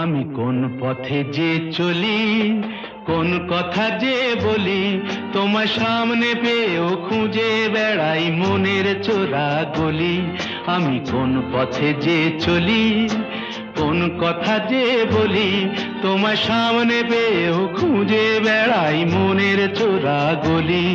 আমি কোন পথে যে চলি, কোন কথা যে বলি, তোমার সামনে পেয়েও খুঁজে বেড়াই মনের চোরা গলি। আমি কোন পথে যে চলি, কোন কথা যে বলি, তোমার সামনে পেয়েও খুঁজে বেড়াই মনের চোরা গলি।